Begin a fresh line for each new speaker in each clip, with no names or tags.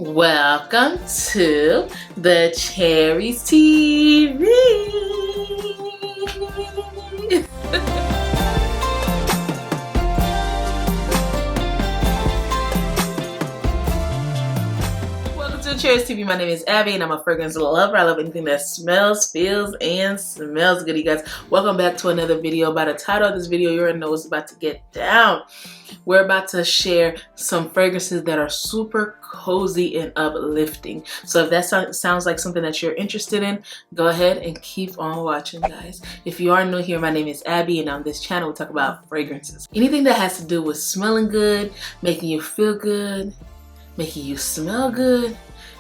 Welcome to the Cherries TV. Welcome to the Cherries TV. My name is Abby and I'm a fragrance lover. I love anything that smells, feels, and smells good, you guys. Welcome back to another video. By the title of this video, you already know what's about to get down. We're about to share some fragrances that are super cozy and uplifting. So if that sounds like something that you're interested in, go ahead and keep on watching, guys. If you are new here, my name is Abby and on this channel we talk about fragrances. Anything that has to do with smelling good, making you feel good, making you smell good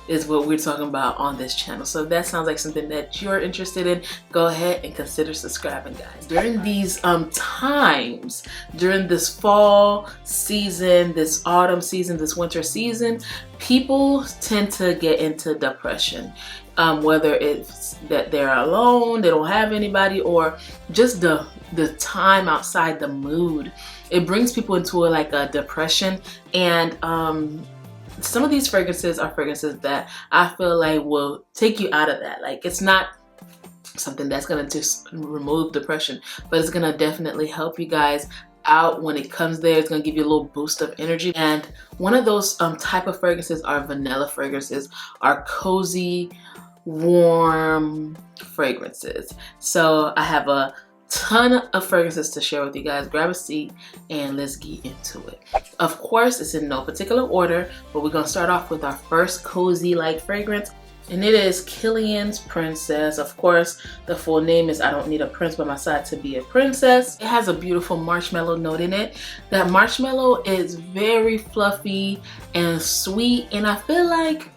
is what we're talking about on this channel. So if that sounds like something that you're interested in, go ahead and consider subscribing, guys. During these times, during this fall season, this autumn season, this winter season, people tend to get into depression. Whether it's that they're alone, they don't have anybody, or just the time outside, the mood, it brings people into a depression. And some of these fragrances are fragrances that I feel like will take you out of that. Like, it's not something that's gonna just remove depression, but it's gonna definitely help you guys out when it comes there. It's gonna give you a little boost of energy. And one of those type of fragrances are vanilla fragrances, are cozy, warm fragrances. So I have a ton of fragrances to share with you guys. Grab a seat and let's get into it. Of course, it's in no particular order, but we're gonna start off with our first cozy like fragrance, and it is Killians Princess. Of course, the full name is I Don't Need a Prince by My Side to Be a Princess. It has a beautiful marshmallow note in it. That marshmallow is very fluffy and sweet, and I feel like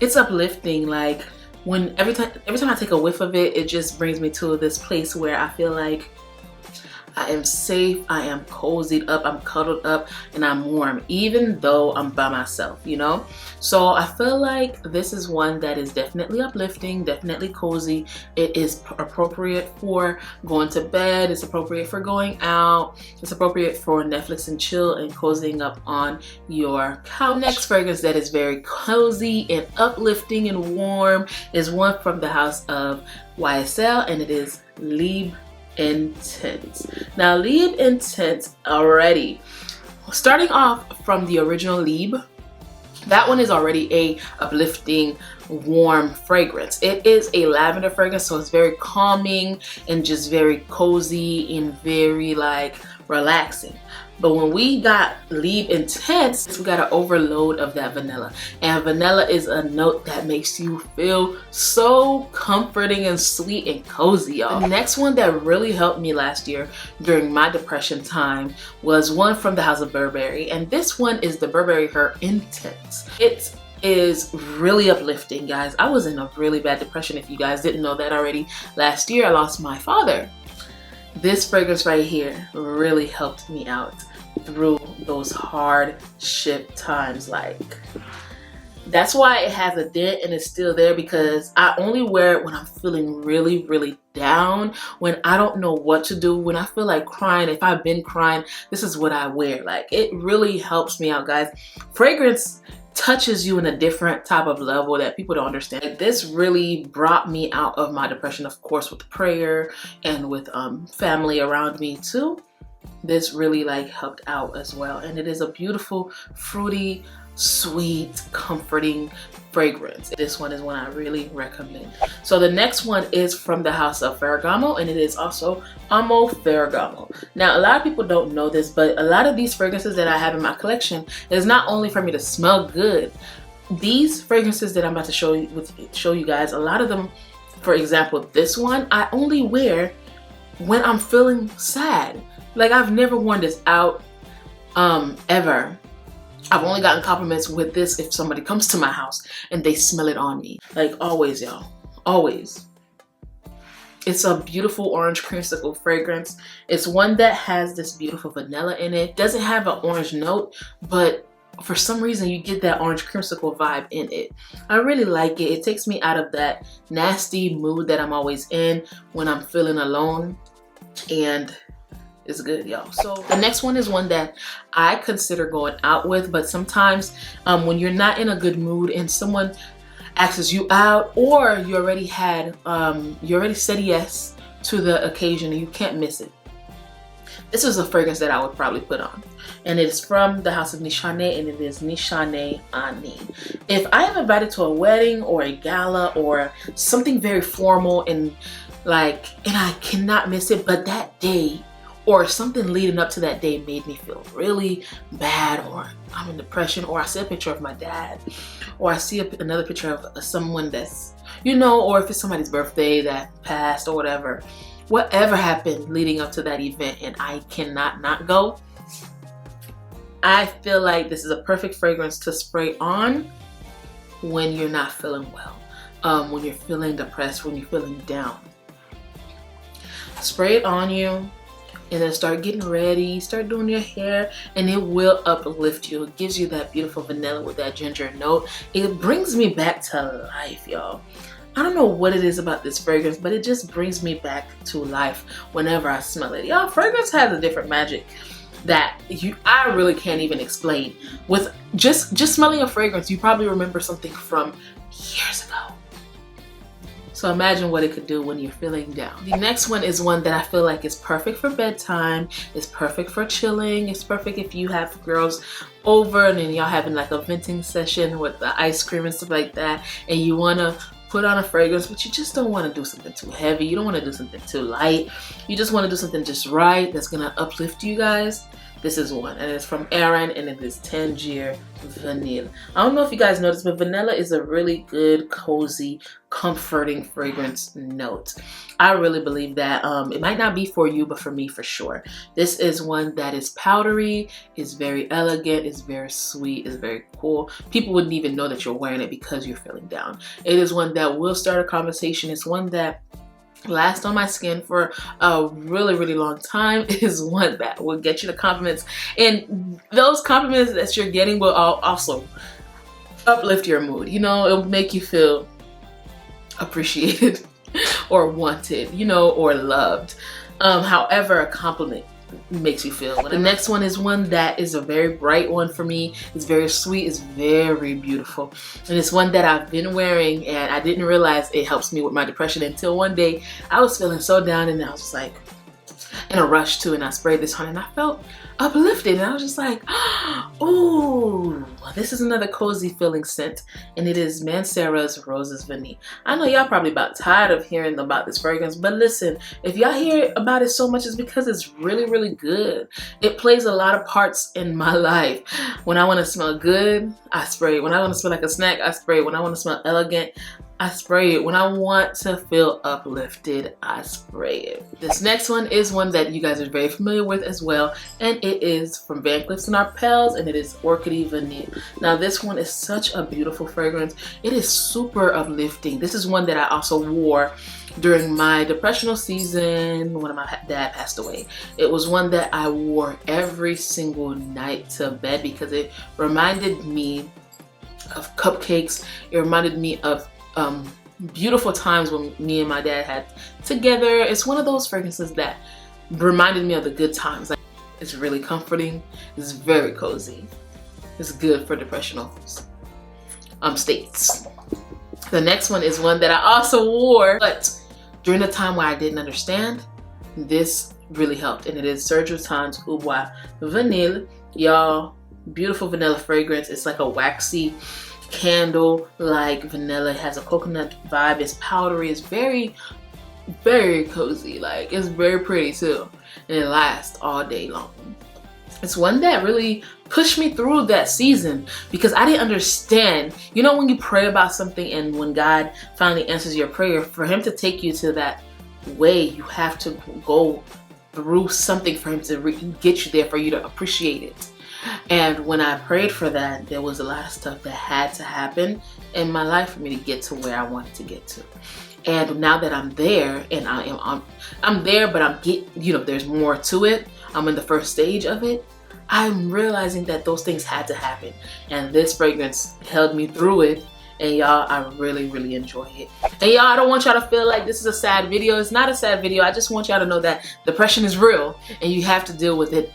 it's uplifting. Like, every time I take a whiff of it, it just brings me to this place where I feel like I am safe, I am cozied up, I'm cuddled up, and I'm warm, even though I'm by myself, you know? So I feel like this is one that is definitely uplifting, definitely cozy. It is appropriate for going to bed, it's appropriate for going out, it's appropriate for Netflix and chill and cozying up on your couch. Next fragrance that is very cozy and uplifting and warm is one from the house of YSL, and it is Lib Intense. Now, Lib Intense, already starting off from the original Lib, that one is already a uplifting, warm fragrance. It is a lavender fragrance, so it's very calming and just very cozy and very relaxing. But when we got Lib Intense, we got an overload of that vanilla. And vanilla is a note that makes you feel so comforting and sweet and cozy, y'all. The next one that really helped me last year during my depression time was one from the house of Burberry. And this one is the Burberry Her Intense. It is really uplifting, guys. I was in a really bad depression, if you guys didn't know that already. Last year, I lost my father. This fragrance right here really helped me out through those hardship times. That's why it has a dent and it's still there, because I only wear it when I'm feeling really, really down, when I don't know what to do, when I feel like crying. If I've been crying, this is what I wear. It really helps me out, guys. Fragrance touches you in a different type of level that people don't understand. This really brought me out of my depression, of course, with prayer and with family around me too. This really helped out as well. And it is a beautiful, fruity, sweet, comforting fragrance. This one is one I really recommend. So the next one is from the house of Ferragamo, and it is also Amo Ferragamo. Now, a lot of people don't know this, but a lot of these fragrances that I have in my collection is not only for me to smell good. These fragrances that I'm about to show you guys, a lot of them, for example, this one, I only wear when I'm feeling sad. I've never worn this out ever. I've only gotten compliments with this if somebody comes to my house and they smell it on me. Always, y'all, always. It's a beautiful orange creamsicle fragrance. It's one that has this beautiful vanilla in it. Doesn't have an orange note, but for some reason you get that orange creamsicle vibe in it. I really like it. It takes me out of that nasty mood that I'm always in when I'm feeling alone. And It's good, y'all. So the next one is one that I consider going out with, but sometimes when you're not in a good mood and someone asks you out, or you already said yes to the occasion and you can't miss it. This is a fragrance that I would probably put on, and it is from the house of Nishant, and it is Nishant Ani. If I am invited to a wedding or a gala or something very formal and I cannot miss it, but that day or something leading up to that day made me feel really bad, or I'm in depression, or I see a picture of my dad, or I see another picture of someone that's, or if it's somebody's birthday that passed or whatever happened leading up to that event and I cannot not go, I feel like this is a perfect fragrance to spray on when you're not feeling well, when you're feeling depressed, when you're feeling down. Spray it on you, and then start getting ready, start doing your hair, and it will uplift you. It gives you that beautiful vanilla with that ginger note. It brings me back to life, y'all. I don't know what it is about this fragrance, but it just brings me back to life whenever I smell it. Y'all, fragrance has a different magic that I really can't even explain. With just smelling a fragrance, you probably remember something from years ago. So imagine what it could do when you're feeling down. The next one is one that I feel like is perfect for bedtime. It's perfect for chilling. It's perfect if you have girls over and then y'all having like a venting session with the ice cream and stuff like that, and you want to put on a fragrance, but you just don't want to do something too heavy. You don't want to do something too light. You just want to do something just right that's going to uplift you guys. This is one, and it's from Aaron, and it is Tangier Vanilla. I don't know if you guys noticed, but vanilla is a really good, cozy, comforting fragrance note. I really believe that. It might not be for you, but for me, for sure. This is one that is powdery, is very elegant, is very sweet, is very cool. People wouldn't even know that you're wearing it because you're feeling down. It is one that will start a conversation. It's one that lasts on my skin for a really, really long time. It is one that will get you the compliments, and those compliments that you're getting will also uplift your mood. It'll make you feel appreciated or wanted, or loved. However a compliment makes you feel. The next one is one that is a very bright one for me. It's very sweet, it's very beautiful, and it's one that I've been wearing, and I didn't realize it helps me with my depression until one day I was feeling so down, and I was just like in a rush too, and I sprayed this on and I felt uplifted, and I was just like, ooh, this is another cozy feeling scent, and it is Mancera's Roses Vanille. I know y'all probably about tired of hearing about this fragrance, but listen, if y'all hear about it so much, it's because it's really, really good. It plays a lot of parts in my life. When I want to smell good, I spray it. When I want to smell like a snack, I spray it. When I want to smell elegant, I spray it. When I want to feel uplifted, I spray it. This next one is one that you guys are very familiar with as well, and it is from Vanquish and Arpels, and it is Orchidy Vanille. Now this one is such a beautiful fragrance. It is super uplifting. This is one that I also wore during my depressional season when my dad passed away. It was one that I wore every single night to bed because it reminded me of cupcakes. It reminded me of beautiful times when me and my dad had together. It's one of those fragrances that reminded me of the good times. Like, it's really comforting. It's very cozy. It's good for depressional states. The next one is one that I also wore, but during the time where I didn't understand, this really helped, and it is Serge Lutens Au Bois Vanille. Y'all, beautiful vanilla fragrance. It's like a waxy candle like vanilla. It has a coconut vibe. It's powdery. It's very, very cozy. Like, it's very pretty too, and it lasts all day long. It's one that really pushed me through that season because I didn't understand. You know, when you pray about something and when God finally answers your prayer, for him to take you to that way, you have to go through something for him to get you there, for you to appreciate it. And when I prayed for that, there was a lot of stuff that had to happen in my life for me to get to where I wanted to get to. And now that I'm there, and I'm there, but there's more to it. I'm in the first stage of it. I'm realizing that those things had to happen, and this fragrance held me through it and y'all, I really enjoy it. And y'all, I don't want y'all to feel like this is a sad video. It's not a sad video. I just want y'all to know that depression is real and you have to deal with it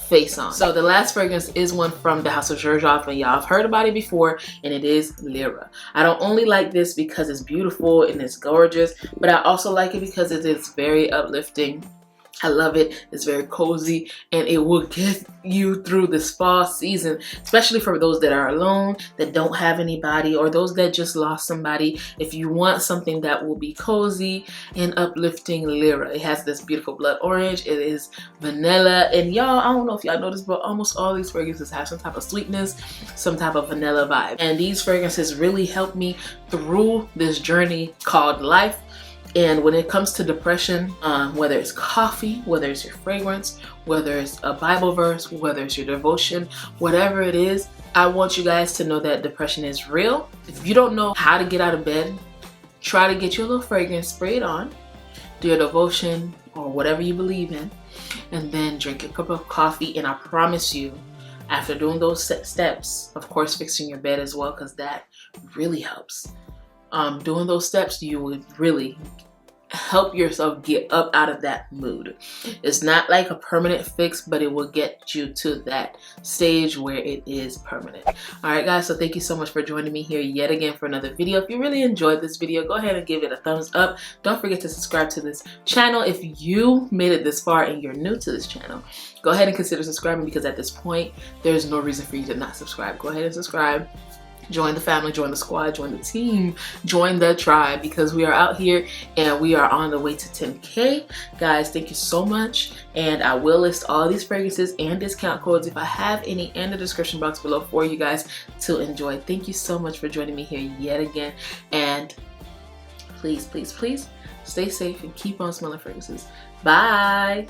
face on. So the last fragrance is one from the house of Xerjoff, and y'all have heard about it before, and it is Lira. I don't only like this because it's beautiful and it's gorgeous, but I also like it because it is very uplifting. I love it. It's very cozy, and it will get you through this fall season, especially for those that are alone, that don't have anybody, or those that just lost somebody. If you want something that will be cozy and uplifting, Lira. It has this beautiful blood orange. It is vanilla, and y'all, I don't know if y'all noticed, but almost all these fragrances have some type of sweetness, some type of vanilla vibe. And these fragrances really helped me through this journey called life. And when it comes to depression, whether it's coffee, whether it's your fragrance, whether it's a Bible verse, whether it's your devotion, whatever it is, I want you guys to know that depression is real. If you don't know how to get out of bed, try to get your little fragrance, spray it on, do your devotion or whatever you believe in, and then drink a cup of coffee. And I promise you, after doing those steps, of course fixing your bed as well, because that really helps. Doing those steps, you would really help yourself get up out of that mood. It's not like a permanent fix, but it will get you to that stage where it is permanent. All right, guys, so thank you so much for joining me here yet again for another video. If you really enjoyed this video, go ahead and give it a thumbs up. Don't forget to subscribe to this channel. If you made it this far and you're new to this channel, go ahead and consider subscribing, because at this point, there's no reason for you to not subscribe. Go ahead and subscribe. Join the family, join the squad, join the team, join the tribe, because we are out here and we are on the way to 10K. Guys, thank you so much. And I will list all these fragrances and discount codes, if I have any, in the description box below for you guys to enjoy. Thank you so much for joining me here yet again. And please, please, please stay safe and keep on smelling fragrances. Bye.